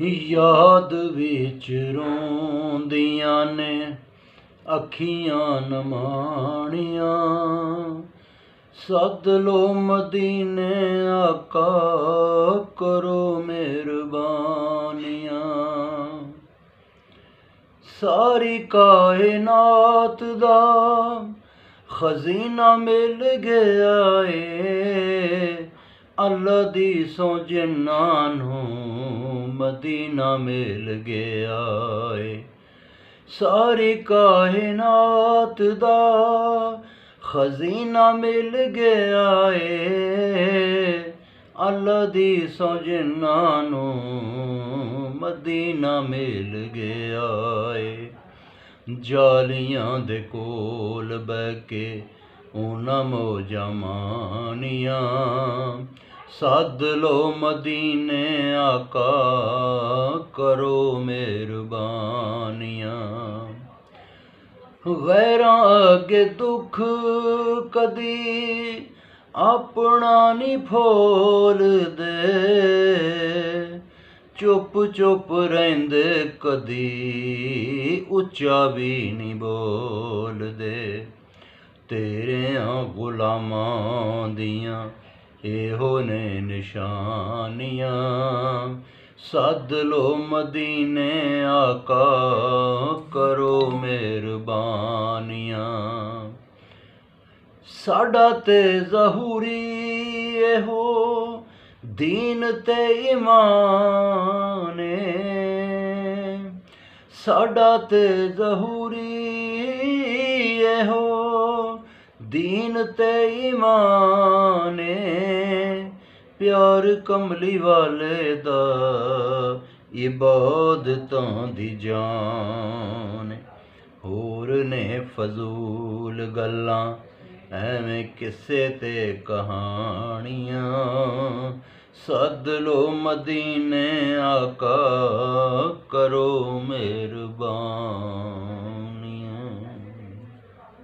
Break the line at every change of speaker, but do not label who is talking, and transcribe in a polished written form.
याद विच रोंदियां ने अखियां नमाणियां। सद लो मदीने आका करो मेहरबानियां। सारी कायनात दा खजीना मिल गया है। अल्लाह दी सौ जिन्नां नूं मदीना मिल गया है। सारी कायनात दा खजीना मिल गया है। अल्लाह दी सौ जिन्नां नूं मदीना मिल गया है। जालियां दे कोल बह के उन्हां मौजां माणियां। सद लो मदीने आका करो मेहरबानियां। गैरां अगे दुख कदी अपना नी फोलदे। चुप चुप रहिंदे कदी उच्चा भी नहीं बोलदे। तेरियां गुलामां दियां एहो ने निशानियां। सद लो मदीने आका करो मेहरबानियां। साडा ते ज़हूरी एहो दीन ते ईमान ए। साडा ते ज़हूरी एहो दीन ते ईमान ए। प्यार कमली वाले दा इबादतां दी जान। होर ने फजूल गल्लां एवें किस्से ते कहानियां। सद लो मदीने आका करो मेहरबान।